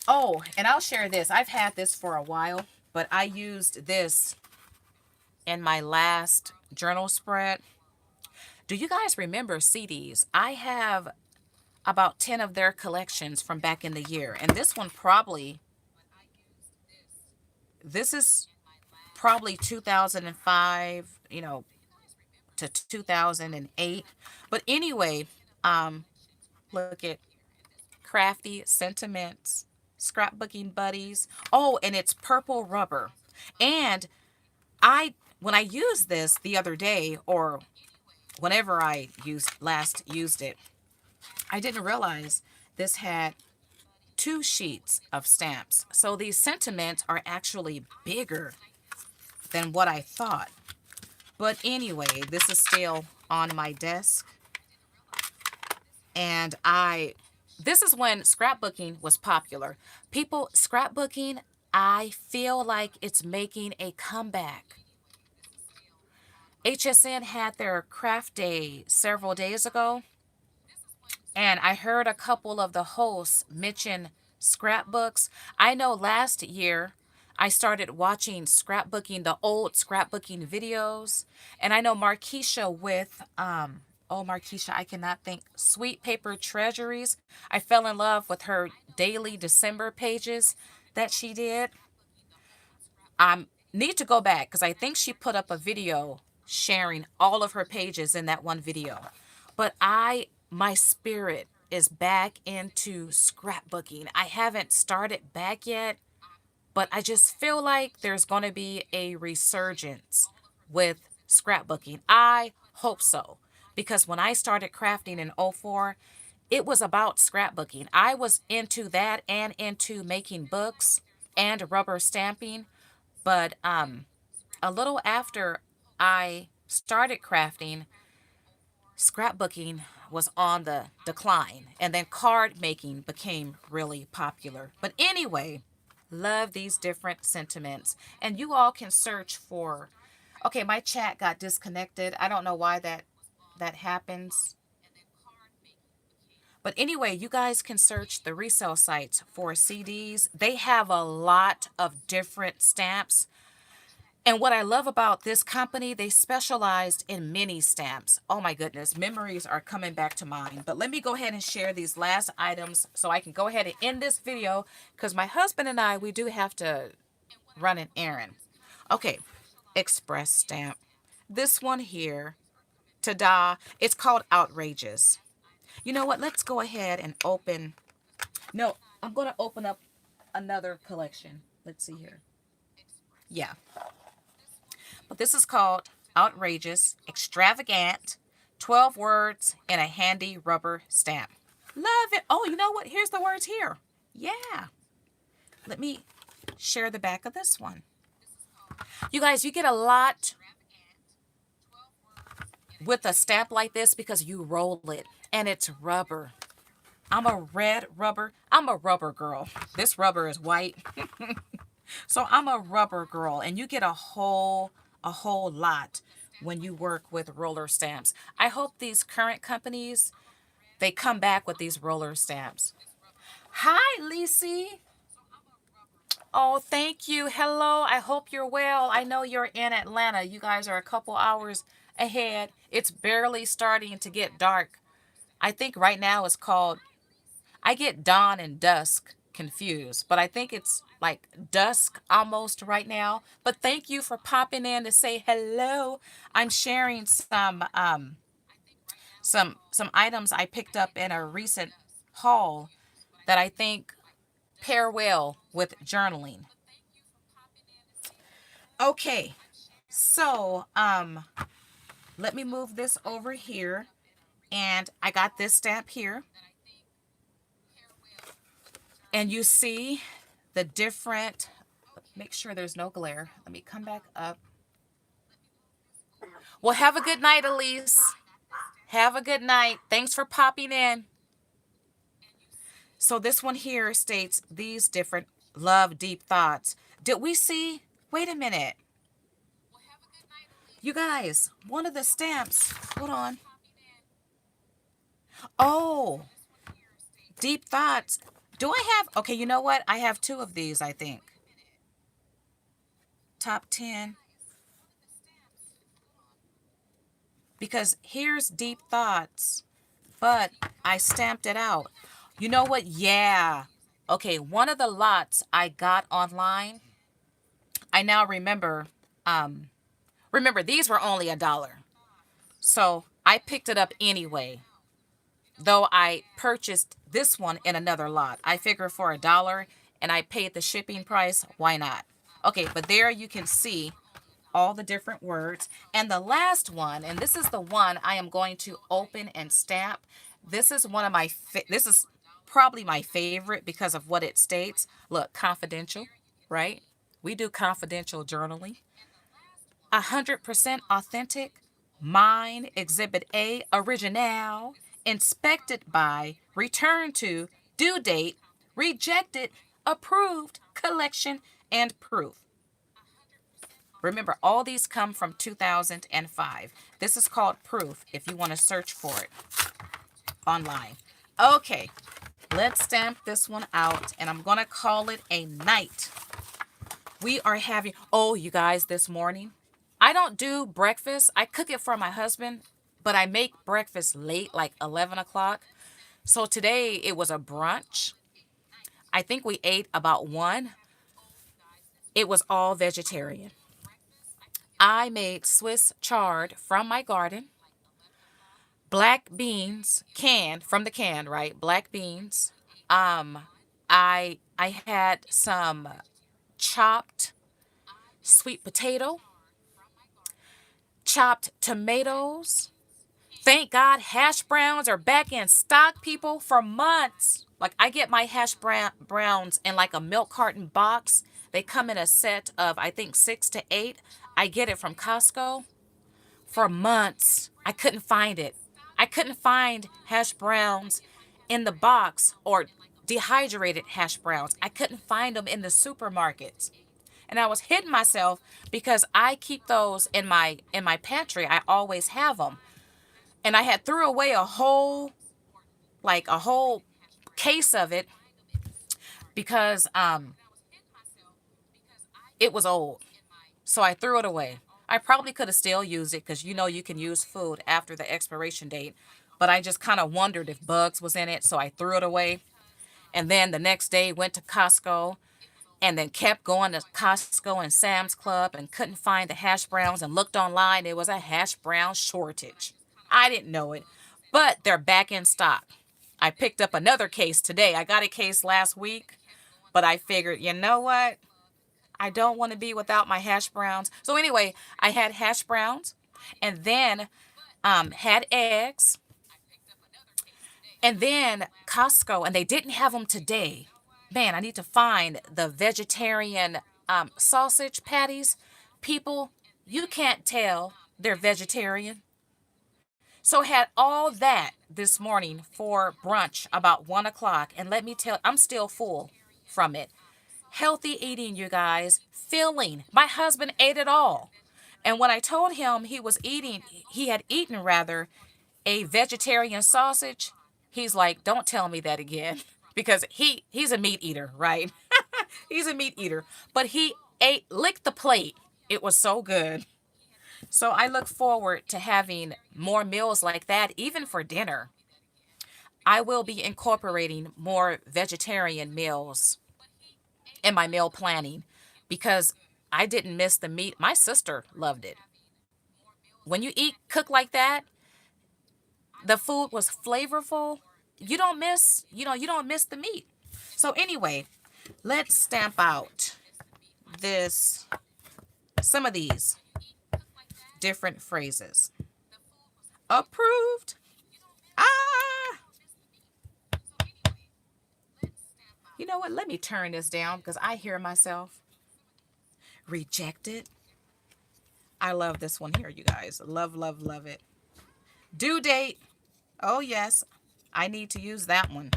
Oh, and I'll share this. I've had this for a while, but I used this in my last journal spread. Do you guys remember CDs? I have about 10 of their collections from back in the year. And this is probably 2005, to 2008. But anyway, look at Crafty Sentiments, Scrapbooking Buddies. Oh, and it's purple rubber. And when I used this the other day, or whenever I last used it, I didn't realize this had two sheets of stamps. So these sentiments are actually bigger than what I thought. But anyway, this is still on my desk. And this is when scrapbooking was popular. People, scrapbooking, I feel like it's making a comeback. HSN had their craft day several days ago, and I heard a couple of the hosts mention scrapbooks. I know last year I started watching scrapbooking, the old scrapbooking videos. And I know Markeisha with, Markeisha, I cannot think, Sweet Paper Treasuries. I fell in love with her daily December pages that she did. I need to go back because I think she put up a video sharing all of her pages in that one video. But my spirit is back into scrapbooking. I haven't started back yet, but I just feel like there's going to be a resurgence with scrapbooking. I hope so, because when I started crafting in '04, it was about scrapbooking. I was into that and into making books and rubber stamping. But a little after I started crafting, scrapbooking was on the decline, and then card making became really popular. But anyway, love these different sentiments. And you all can search for, okay, my chat got disconnected. I don't know why that happens. But anyway, you guys can search the resale sites for CDs. They have a lot of different stamps. And what I love about this company, they specialized in mini stamps. Oh my goodness, memories are coming back to mind. But let me go ahead and share these last items so I can go ahead and end this video, because my husband and I, we do have to run an errand. Okay, express stamp. This one here, ta-da, it's called Outrageous. You know what? Let's go ahead and open. No, I'm going to open up another collection. Let's see here. Yeah. But this is called Outrageous, Extravagant, 12 Words and a Handy Rubber Stamp. Love it. Oh, you know what? Here's the words here. Yeah. Let me share the back of this one. You guys, you get a lot with a stamp like this because you roll it and it's rubber. I'm a red rubber. I'm a rubber girl. This rubber is white. So I'm a rubber girl and you get a whole lot when you work with roller stamps. I hope these current companies they come back with these roller stamps. Hi, Lisi. Oh, thank you. Hello. I hope you're well. I know you're in Atlanta. You guys are a couple hours ahead. It's barely starting to get dark. I think right now it's called, I get dawn and dusk confused, but I think it's like dusk almost right now. But thank you for popping in to say hello. I'm sharing some items I picked up in a recent haul that I think pair well with journaling. Okay, so let me move this over here, and I got this stamp here, and you see the different. Make sure there's no glare. Let me come back up. Well, have a good night, Elise. Have a good night. Thanks for popping in. So this one here states these different love deep thoughts. Did we see? Wait a minute. You guys, one of the stamps. Hold on. Oh, deep thoughts. Do I have? Okay, you know what? I have two of these, I think. Top 10. Because here's deep thoughts, but I stamped it out. You know what? Yeah. Okay, one of the lots I got online, I now remember. Remember, these were only $1. So I picked it up anyway. Though I purchased this one in another lot. I figure for $1 and I paid the shipping price, why not? Okay, but there you can see all the different words. And the last one, and this is the one I am going to open and stamp. This is one of my, this is probably my favorite because of what it states. Look, confidential, right? We do confidential journaling. 100% authentic. Mine, Exhibit A, original, inspected by, returned to, due date, rejected, approved, collection, and proof. Remember, all these come from 2005. This is called proof if you want to search for it online. Okay, let's stamp this one out, and I'm going to call it a night. We are having, oh, you guys, this morning, I don't do breakfast. I cook it for my husband, but I make breakfast late, like 11 o'clock. So today it was a brunch. I think we ate about 1. It was all vegetarian. I made Swiss chard from my garden, black beans, canned from the can, right? Black beans. Um, I had some chopped sweet potato, chopped tomatoes. Thank God hash browns are back in stock, people, for months. Like I get my browns in like a milk carton box. They come in a set of I think 6 to 8. I get it from Costco for months. I couldn't find it. I couldn't find hash browns in the box or dehydrated hash browns. I couldn't find them in the supermarkets. And I was hitting myself because I keep those in my pantry. I always have them. And I had threw away a whole case of it because it was old. So I threw it away. I probably could have still used it because you know you can use food after the expiration date, but I just kind of wondered if bugs was in it, so I threw it away. And then the next day went to Costco and then kept going to Costco and Sam's Club and couldn't find the hash browns and looked online. It was a hash brown shortage. I didn't know it, but they're back in stock. I picked up another case today. I got a case last week, but I figured, you know what? I don't want to be without my hash browns. So anyway, I had hash browns and then had eggs and then Costco, and they didn't have them today. Man, I need to find the vegetarian sausage patties. People, you can't tell they're vegetarian. So had all that this morning for brunch about 1 o'clock, and let me tell, I'm still full from it. Healthy eating, you guys, filling. My husband ate it all. And when I told him he had eaten rather a vegetarian sausage, he's like, "Don't tell me that again," because he's a meat eater, right? He's a meat eater, but he ate licked the plate. It was so good. So I look forward to having more meals like that, even for dinner. I will be incorporating more vegetarian meals in my meal planning because I didn't miss the meat. My sister loved it. When you eat cook like that, the food was flavorful. You don't miss the meat. So anyway, let's stamp out this some of these different phrases. Approved. Ah, you know what? Let me turn this down because I hear myself. Rejected. I love this one here, you guys. Love, love, love it. Due date. Oh, yes. I need to use that one.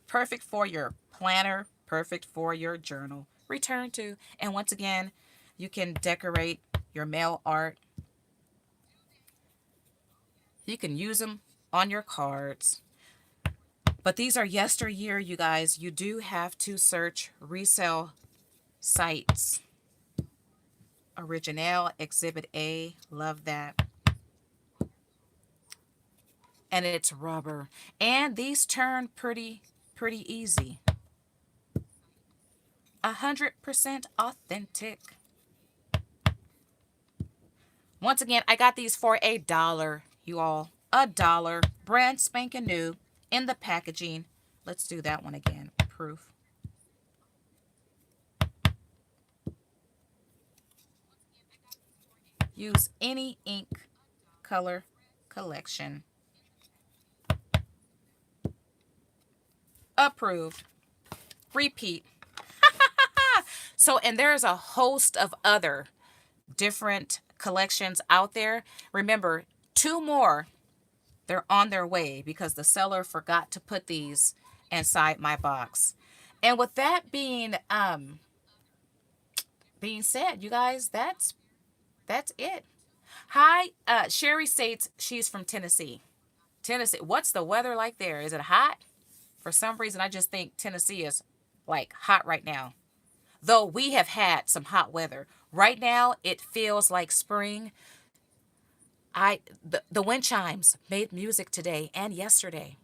Perfect for your planner, perfect for your journal. Return to. And once again, you can decorate your mail art. You can use them on your cards. But these are yesteryear, you guys. You do have to search resale sites. Original, Exhibit A. Love that. And it's rubber. And these turn pretty easy. 100% authentic. Once again, I got these for $1, you all. $1. Brand spanking new in the packaging. Let's do that one again. Proof. Use any ink color collection. Approved. Repeat. So, and there's a host of other different collections out there. Remember, 2 more, they're on their way because the seller forgot to put these inside my box. And with that being said, you guys, that's it. Hi, Sherry states she's from Tennessee. Tennessee, what's the weather like there? Is it hot? For some reason, I just think Tennessee is like hot right now. Though we have had some hot weather. Right now, it feels like spring. The wind chimes made music today and yesterday.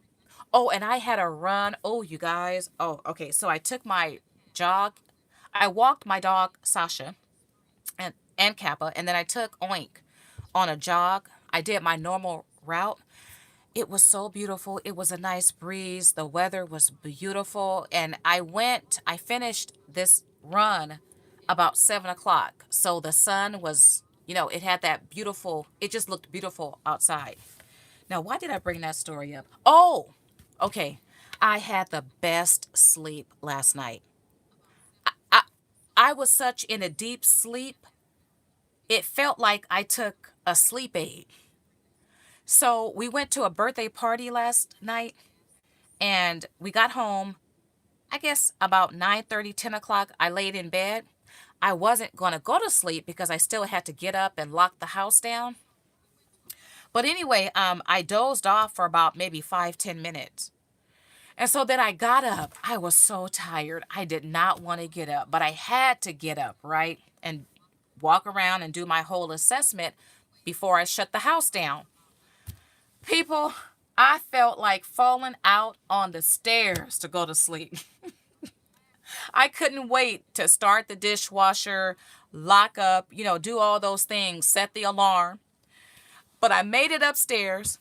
Oh, and I had a run. Oh, you guys. Oh, okay. So I took my jog. I walked my dog Sasha and Kappa, and then I took Oink on a jog. I did my normal route. It was so beautiful. It was a nice breeze. The weather was beautiful. And I finished this run about 7 o'clock. So the sun was, it had that beautiful, it just looked beautiful outside. Now, why did I bring that story up? Oh, okay. I had the best sleep last night. I, I was such in a deep sleep, it felt like I took a sleep aid. So we went to a birthday party last night and we got home, I guess about 9:30, 10 o'clock. I laid in bed. I wasn't going to go to sleep because I still had to get up and lock the house down. But anyway, I dozed off for about maybe 5, 10 minutes. And so then I got up. I was so tired. I did not want to get up, but I had to get up, right? And walk around and do my whole assessment before I shut the house down. People, I felt like falling out on the stairs to go to sleep. I couldn't wait to start the dishwasher, lock up, do all those things, set the alarm. But I made it upstairs.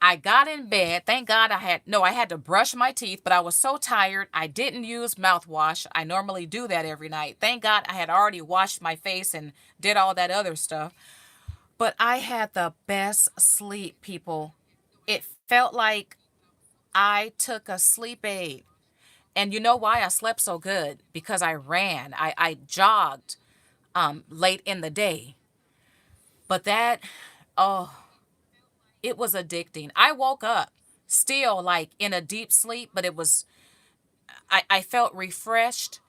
I got in bed. Thank God I had to brush my teeth, but I was so tired. I didn't use mouthwash. I normally do that every night. Thank God I had already washed my face and did all that other stuff. But I had the best sleep, people. It felt like I took a sleep aid. And you know why I slept so good? Because I ran. I jogged late in the day. But that, oh, it was addicting. I woke up still like in a deep sleep, but I felt refreshed.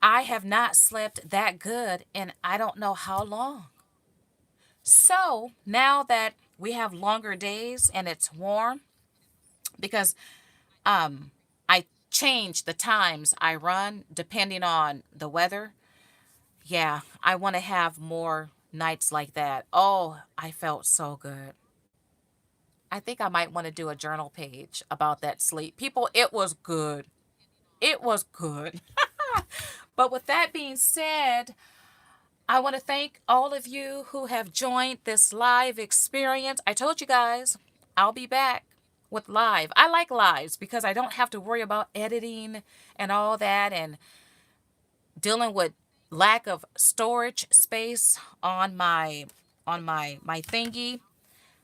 I have not slept that good in I don't know how long. So now that we have longer days and it's warm, because I change the times I run depending on the weather. Yeah, I want to have more nights like that. Oh, I felt so good. I think I might want to do a journal page about that sleep. People, it was good. It was good. But with that being said, I want to thank all of you who have joined this live experience. I told you guys, I'll be back with live. I like lives because I don't have to worry about editing and all that and dealing with lack of storage space on my thingy.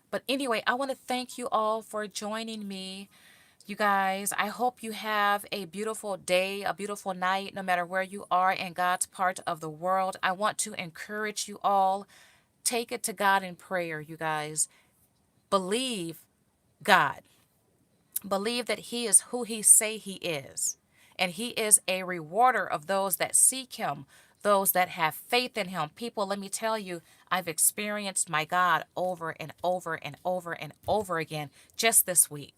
But anyway, I want to thank you all for joining me. You guys, I hope you have a beautiful day, a beautiful night, no matter where you are in God's part of the world. I want to encourage you all. Take it to God in prayer, you guys. Believe God. Believe that He is who He say He is. And He is a rewarder of those that seek Him, those that have faith in Him. People, let me tell you, I've experienced my God over and over and over and over again just this week.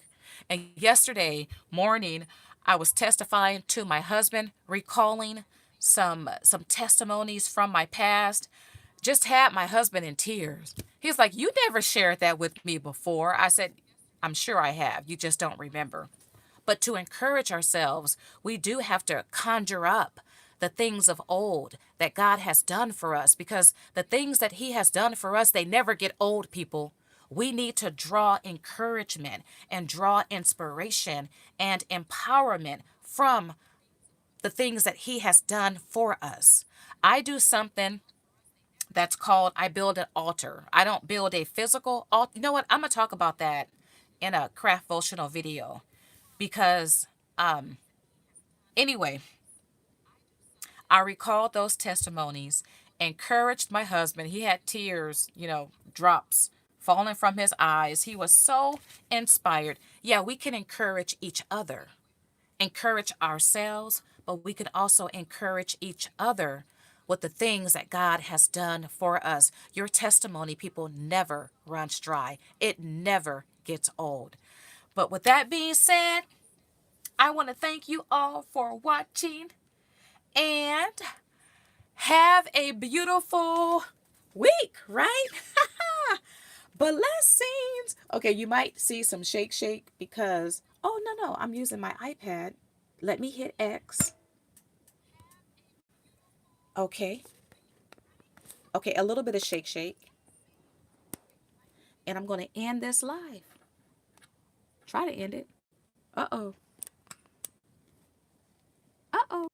And yesterday morning, I was testifying to my husband, recalling some testimonies from my past. Just had my husband in tears. He's like, "You never shared that with me before." I said, "I'm sure I have. You just don't remember." But to encourage ourselves, we do have to conjure up the things of old that God has done for us, because the things that He has done for us, they never get old, people. We need to draw encouragement and draw inspiration and empowerment from the things that He has done for us. I do something that's called I build an altar. I don't build a physical altar. You know what? I'm going to talk about that in a craft vocational video because anyway, I recalled those testimonies, encouraged my husband. He had tears, drops falling from his eyes. He was so inspired. Yeah, we can encourage each other, encourage ourselves, but we can also encourage each other with the things that God has done for us. Your testimony, people, never runs dry. It never gets old. But with that being said, I want to thank you all for watching and have a beautiful week, right? Blessings. Okay, you might see some shake because, oh, no, I'm using my iPad. Let me hit X. Okay. Okay, a little bit of shake. And I'm going to end this live. Try to end it. Uh-oh. Uh-oh.